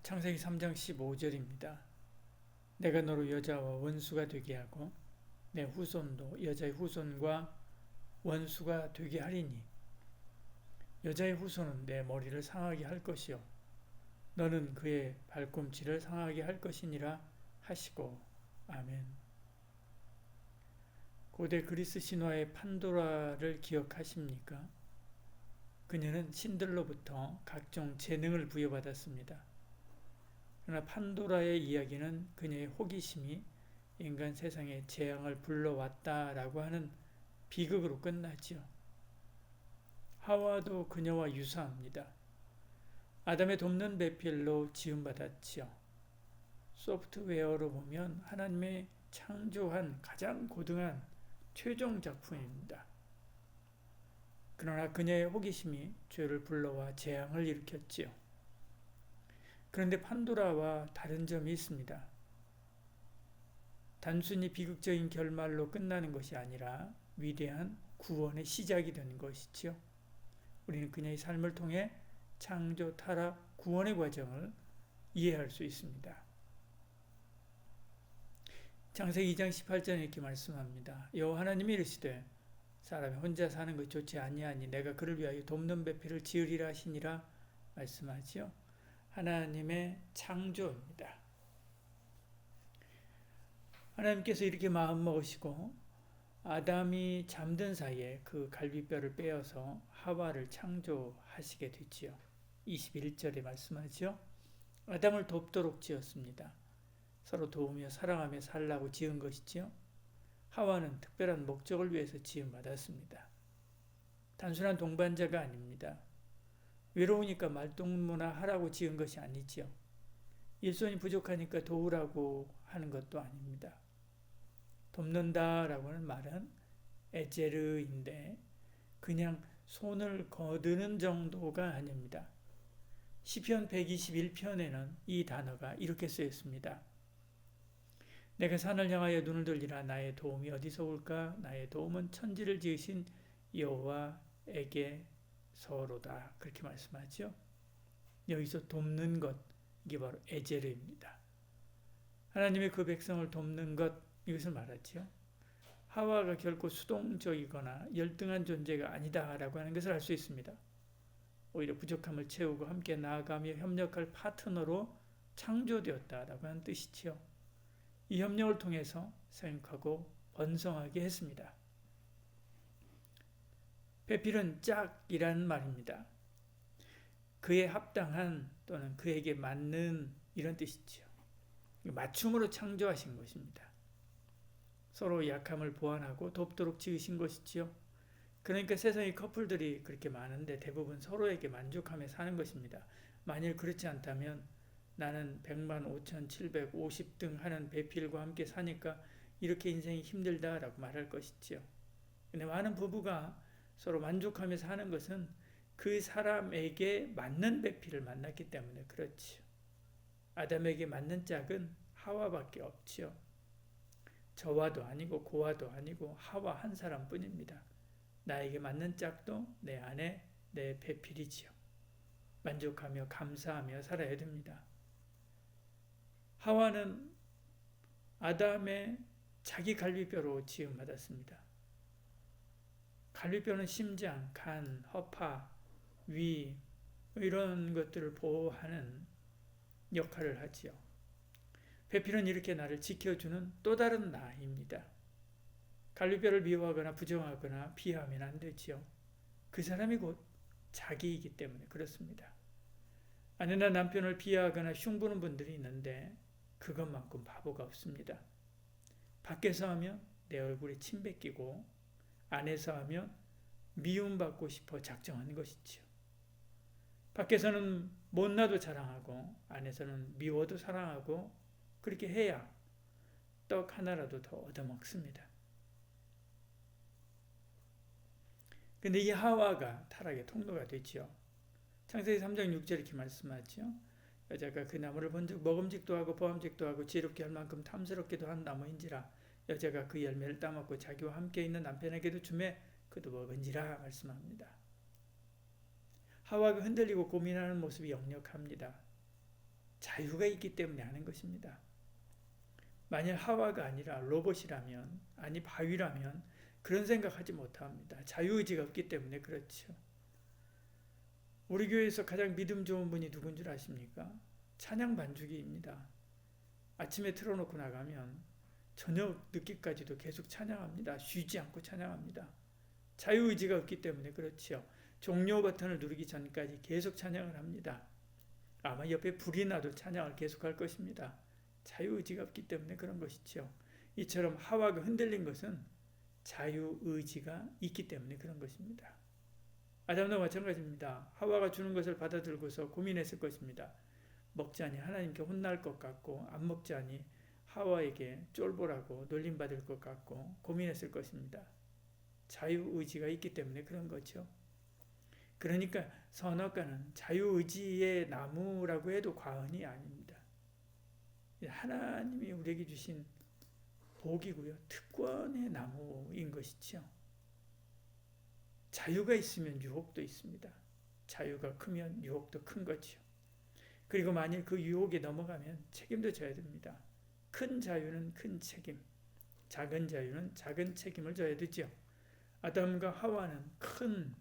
창세기 3장 15절입니다. 내가 너로 여자와 원수가 되게 하고 내 후손도 여자의 후손과 원수가 되게 하리니 여자의 후손은 내 머리를 상하게 할 것이요 너는 그의 발꿈치를 상하게 할 것이니라 하시고 아멘. 고대 그리스 신화의 판도라를 기억하십니까? 그녀는 신들로부터 각종 재능을 부여받았습니다. 그러나 판도라의 이야기는 그녀의 호기심이 인간 세상에 재앙을 불러왔다라고 하는 비극으로 끝나지요. 하와도 그녀와 유사합니다. 아담의 돕는 배필로 지음받았지요. 소프트웨어로 보면 하나님의 창조한 가장 고등한 최종 작품입니다. 그러나 그녀의 호기심이 죄를 불러와 재앙을 일으켰지요. 그런데 판도라와 다른 점이 있습니다. 단순히 비극적인 결말로 끝나는 것이 아니라 위대한 구원의 시작이 되는 것이지요. 우리는 그녀의 삶을 통해 창조, 타락, 구원의 과정을 이해할 수 있습니다. 창세기 2장 18절에 이렇게 말씀합니다. 여호와 하나님이 이르시되 사람이 혼자 사는 것이 좋지 아니하니 내가 그를 위하여 돕는 배필을 지으리라 하시니라 말씀하지요. 하나님의 창조입니다. 하나님께서 이렇게 마음먹으시고 아담이 잠든 사이에 그 갈비뼈를 빼어서 하와를 창조하시게 되지요. 21절에 말씀하죠. 아담을 돕도록 지었습니다. 서로 도우며 사랑하며 살라고 지은 것이지요. 하와는 특별한 목적을 위해서 지음받았습니다. 단순한 동반자가 아닙니다. 외로우니까 말동무나 하라고 지은 것이 아니지요. 일손이 부족하니까 도우라고 하는 것도 아닙니다. 돕는다라고 하는 말은 에제르인데 그냥 손을 거드는 정도가 아닙니다. 시편 121편에는 이 단어가 이렇게 쓰였습니다. 내가 산을 향하여 눈을 돌리라. 나의 도움이 어디서 올까? 나의 도움은 천지를 지으신 여호와에게서로다. 그렇게 말씀하죠. 여기서 돕는 것, 이게 바로 에제르입니다. 하나님의 그 백성을 돕는 것, 이것을 말하죠. 하와가 결코 수동적이거나 열등한 존재가 아니다라고 하는 것을 알 수 있습니다. 오히려 부족함을 채우고 함께 나아가며 협력할 파트너로 창조되었다라고 하는 뜻이지요. 이 협력을 통해서 생육하고 번성하게 했습니다. 배필은 짝이라는 말입니다. 그에 합당한 또는 그에게 맞는 이런 뜻이지요. 맞춤으로 창조하신 것입니다. 서로 약함을 보완하고 돕도록 지으신 것이지요. 그러니까 세상의 커플들이 그렇게 많은데 대부분 서로에게 만족하며 사는 것입니다. 만일 그렇지 않다면 나는 1,05,750등 하는 배필과 함께 사니까 이렇게 인생이 힘들다라고 말할 것이지요. 근데 많은 부부가 서로 만족하며 사는 것은 그 사람에게 맞는 배필을 만났기 때문에 그렇지요. 아담에게 맞는 짝은 하와밖에 없지요. 저와도 아니고 고와도 아니고 하와 한 사람뿐입니다. 나에게 맞는 짝도 내 아내, 내 배필이지요. 만족하며 감사하며 살아야 됩니다. 하와는 아담의 자기 갈비뼈로 지음받았습니다. 갈비뼈는 심장, 간, 허파, 위 이런 것들을 보호하는 역할을 하지요. 배필은 이렇게 나를 지켜주는 또 다른 나입니다. 갈비뼈를 미워하거나 부정하거나 비하하면 안 되지요. 그 사람이 곧 자기이기 때문에 그렇습니다. 아내나 남편을 비하하거나 흉보는 분들이 있는데 그것만큼 바보가 없습니다. 밖에서 하면 내 얼굴에 침 뱉기고 안에서 하면 미움받고 싶어 작정한 것이지요. 밖에서는 못나도 자랑하고 안에서는 미워도 사랑하고 그렇게 해야 떡 하나라도 더 얻어먹습니다. 근데 이 하와가 타락의 통로가 되지요. 창세기 3장 6절 이렇게 말씀하죠. 여자가 그 나무를 본즉 먹음직도 하고 보암직도 하고 지혜롭게 할 만큼 탐스럽기도 한 나무인지라 여자가 그 열매를 따먹고 자기와 함께 있는 남편에게도 주매 그도 먹은지라 말씀합니다. 하와가 흔들리고 고민하는 모습이 역력합니다. 자유가 있기 때문에 하는 것입니다. 만약 하와가 아니라 로봇이라면, 아니 바위라면 그런 생각하지 못합니다. 자유의지가 없기 때문에 그렇죠. 우리 교회에서 가장 믿음 좋은 분이 누군 줄 아십니까? 찬양 반주기입니다. 아침에 틀어놓고 나가면 저녁 늦게까지도 계속 찬양합니다. 쉬지 않고 찬양합니다. 자유의지가 없기 때문에 그렇지요. 종료 버튼을 누르기 전까지 계속 찬양을 합니다. 아마 옆에 불이 나도 찬양을 계속할 것입니다. 자유의지가 없기 때문에 그런 것이죠. 이처럼 하와가 흔들린 것은 자유의지가 있기 때문에 그런 것입니다. 아담도 마찬가지입니다. 하와가 주는 것을 받아들고서 고민했을 것입니다. 먹자니 하나님께 혼날 것 같고, 안 먹자니 하와에게 쫄보라고 놀림받을 것 같고 고민했을 것입니다. 자유의지가 있기 때문에 그런 거죠. 그러니까 선악과는 자유의지의 나무라고 해도 과언이 아닙니다. 하나님이 우리에게 주신 복이고요. 특권의 나무인 것이죠. 자유가 있으면 유혹도 있습니다. 자유가 크면 유혹도 큰 거죠. 그리고 만일 그 유혹에 넘어가면 책임도 져야 됩니다. 큰 자유는 큰 책임, 작은 자유는 작은 책임을 져야 되죠. 아담과 하와는 큰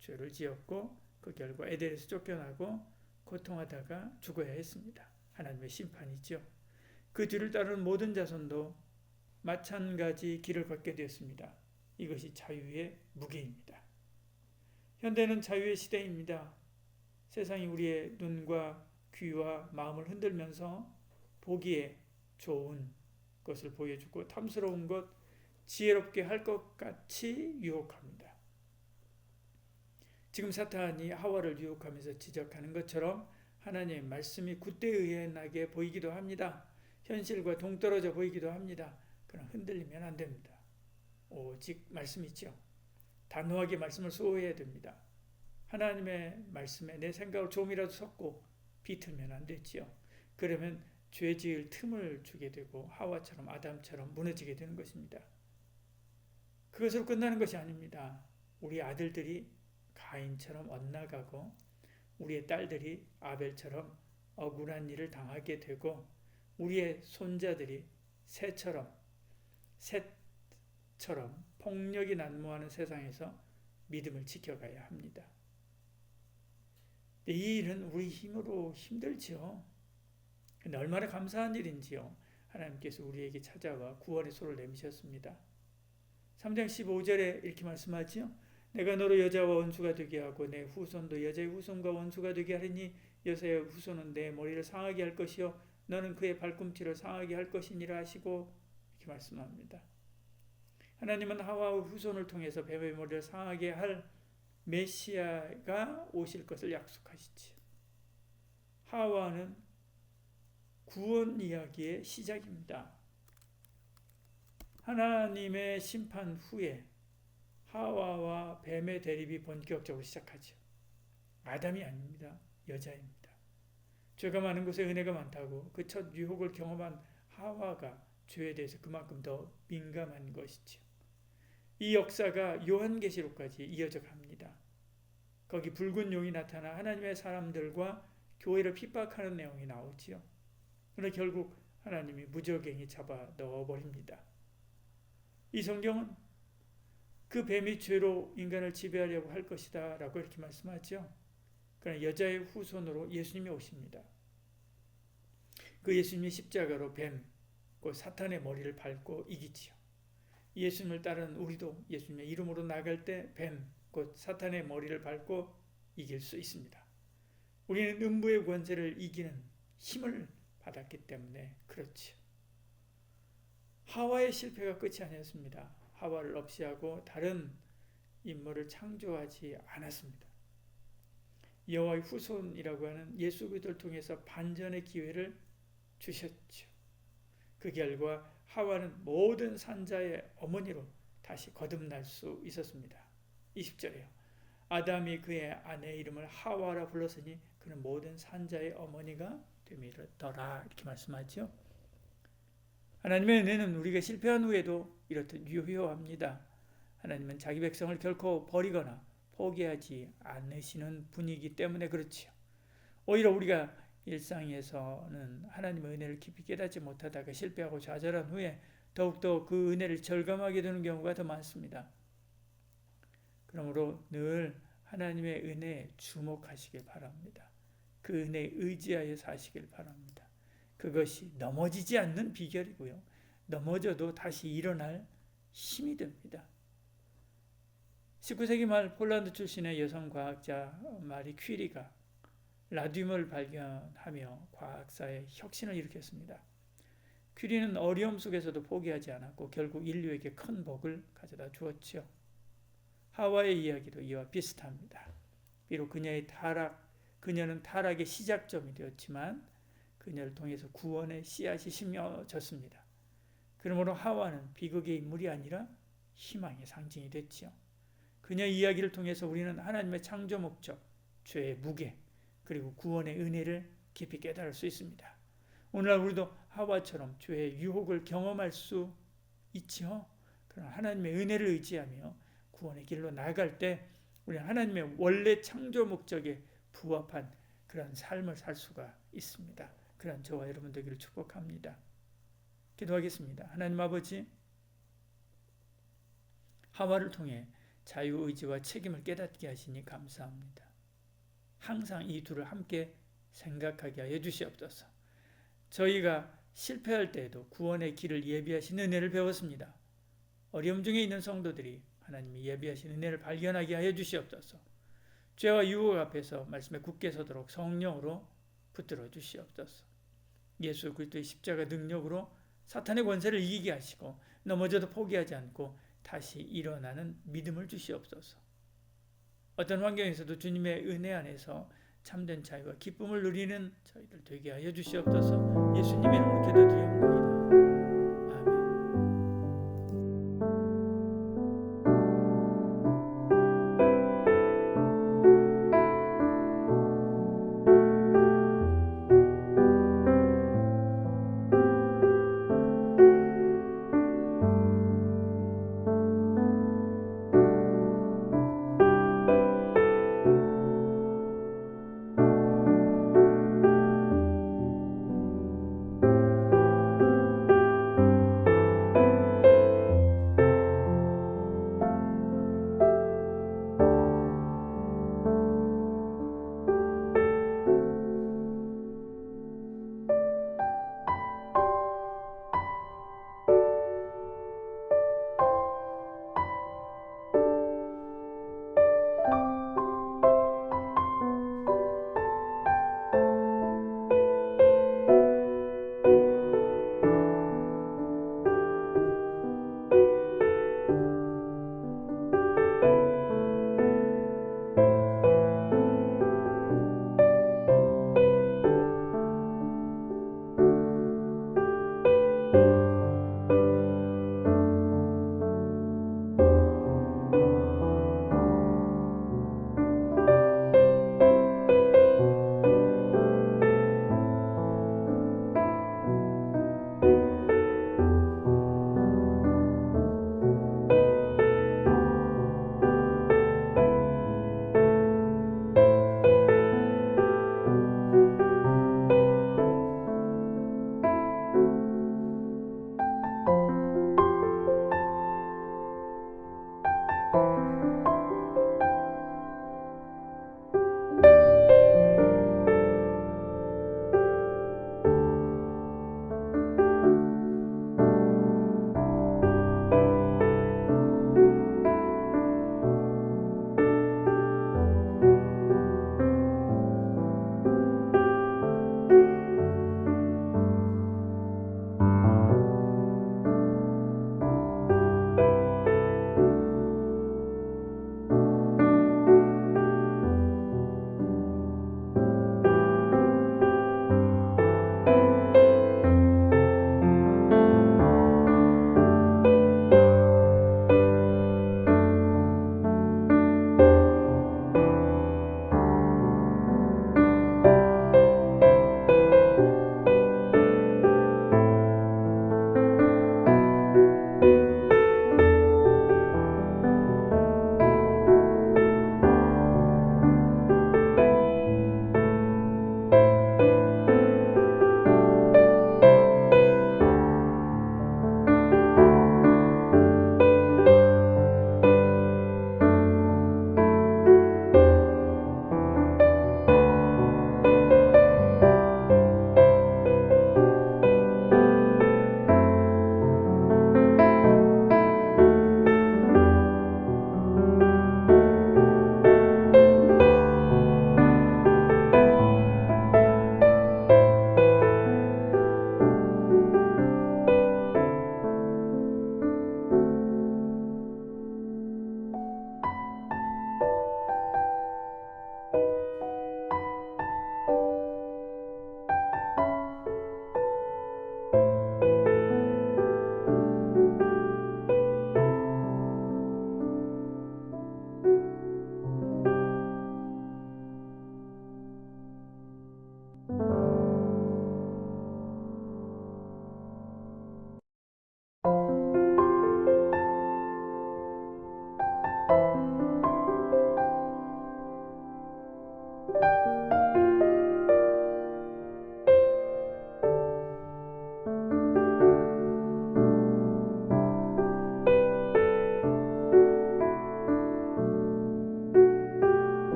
죄를 지었고 그 결과 에덴에서 쫓겨나고 고통하다가 죽어야 했습니다. 하나님의 심판이죠. 그 뒤를 따르는 모든 자손도 마찬가지 길을 걷게 되었습니다. 이것이 자유의 무게입니다. 현대는 자유의 시대입니다. 세상이 우리의 눈과 귀와 마음을 흔들면서 보기에 좋은 것을 보여주고 탐스러운 것, 지혜롭게 할 것 같이 유혹합니다. 지금 사탄이 하와를 유혹하면서 지적하는 것처럼 하나님의 말씀이 굿대의연하게 보이기도 합니다. 현실과 동떨어져 보이기도 합니다. 그러나 흔들리면 안 됩니다. 오직 말씀이죠. 단호하게 말씀을 수호해야 됩니다. 하나님의 말씀에 내 생각을 조금이라도 섞고 비틀면 안 되지요. 그러면 죄 지을 틈을 주게 되고 하와처럼 아담처럼 무너지게 되는 것입니다. 그것으로 끝나는 것이 아닙니다. 우리 아들들이 가인처럼 엇나가고 우리의 딸들이 아벨처럼 억울한 일을 당하게 되고 우리의 손자들이 셋처럼 폭력이 난무하는 세상에서 믿음을 지켜가야 합니다. 이 일은 우리 힘으로 힘들지요. 근데 얼마나 감사한 일인지요. 하나님께서 우리에게 찾아와 구원의 소를 내미셨습니다. 3장 15절에 이렇게 말씀하지요. 내가 너로 여자와 원수가 되게 하고 내 후손도 여자의 후손과 원수가 되게 하리니 여자의 후손은 내 머리를 상하게 할 것이요 너는 그의 발꿈치를 상하게 할 것이니라 하시고 이렇게 말씀합니다. 하나님은 하와의 후손을 통해서 뱀의 머리를 상하게 할 메시아가 오실 것을 약속하시지. 하와는 구원 이야기의 시작입니다. 하나님의 심판 후에 하와와 뱀의 대립이 본격적으로 시작하죠. 아담이 아닙니다. 여자입니다. 죄가 많은 곳에 은혜가 많다고 그 첫 유혹을 경험한 하와가 죄에 대해서 그만큼 더 민감한 것이죠. 이 역사가 요한계시록까지 이어져 갑니다. 거기 붉은 용이 나타나 하나님의 사람들과 교회를 핍박하는 내용이 나오지요. 그러나 결국 하나님이 무적행이 잡아 넣어버립니다. 이 성경은 그 뱀이 죄로 인간을 지배하려고 할 것이다 라고 이렇게 말씀하죠. 그러나 여자의 후손으로 예수님이 오십니다. 그 예수님이 십자가로 뱀, 그 사탄의 머리를 밟고 이기지요. 예수님을 따르는 우리도 예수님의 이름으로 나갈 때 뱀, 곧 사탄의 머리를 밟고 이길 수 있습니다. 우리는 음부의 권세를 이기는 힘을 받았기 때문에 그렇지요. 하와의 실패가 끝이 아니었습니다. 하와를 없이하고 다른 인물을 창조하지 않았습니다. 여호와의 후손이라고 하는 예수 그리스도를 통해서 반전의 기회를 주셨죠. 그 결과 하와는 모든 산자의 어머니로 다시 거듭날 수 있었습니다. 20절에요. 아담이 그의 아내의 이름을 하와라 불렀으니 그는 모든 산자의 어머니가 됨이더라 이렇게 말씀하죠. 하나님의 은혜는 우리가 실패한 후에도 이렇듯 유효합니다. 하나님은 자기 백성을 결코 버리거나 포기하지 않으시는 분이기 때문에 그렇지요. 오히려 우리가 일상에서는 하나님의 은혜를 깊이 깨닫지 못하다가 실패하고 좌절한 후에 더욱더 그 은혜를 절감하게 되는 경우가 더 많습니다. 그러므로 늘 하나님의 은혜에 주목하시길 바랍니다. 그 은혜에 의지하여 사시길 바랍니다. 그것이 넘어지지 않는 비결이고요. 넘어져도 다시 일어날 힘이 됩니다. 19세기 말 폴란드 출신의 여성 과학자 마리 퀴리가 라듐을 발견하며 과학사에 혁신을 일으켰습니다. 퀴리는 어려움 속에서도 포기하지 않았고 결국 인류에게 큰 복을 가져다 주었지요. 하와의 이야기도 이와 비슷합니다. 비록 그녀는 타락의 시작점이 되었지만 그녀를 통해서 구원의 씨앗이 심어졌습니다. 그러므로 하와는 비극의 인물이 아니라 희망의 상징이 됐지요. 그녀 이야기를 통해서 우리는 하나님의 창조 목적, 죄의 무게, 그리고 구원의 은혜를 깊이 깨달을 수 있습니다. 오늘날 우리도 하와처럼 죄의 유혹을 경험할 수 있지요. 그러나 하나님의 은혜를 의지하며 구원의 길로 나아갈 때 우리는 하나님의 원래 창조 목적에 부합한 그런 삶을 살 수가 있습니다. 그런 저와 여러분 되기를 축복합니다. 기도하겠습니다. 하나님 아버지, 하와를 통해 자유의지와 책임을 깨닫게 하시니 감사합니다. 항상 이 둘을 함께 생각하게 하여 주시옵소서. 저희가 실패할 때에도 구원의 길을 예비하신 은혜를 배웠습니다. 어려움 중에 있는 성도들이 하나님이 예비하신 은혜를 발견하게 하여 주시옵소서. 죄와 유혹 앞에서 말씀에 굳게 서도록 성령으로 붙들어 주시옵소서. 예수 그리스도의 십자가 능력으로 사탄의 권세를 이기게 하시고 넘어져도 포기하지 않고 다시 일어나는 믿음을 주시옵소서. 어떤 환경에서도 주님의 은혜 안에서 참된 자유와 기쁨을 누리는 저희들 되게 하여 주시옵소서. 예수님의 이름으로 기도드립니다.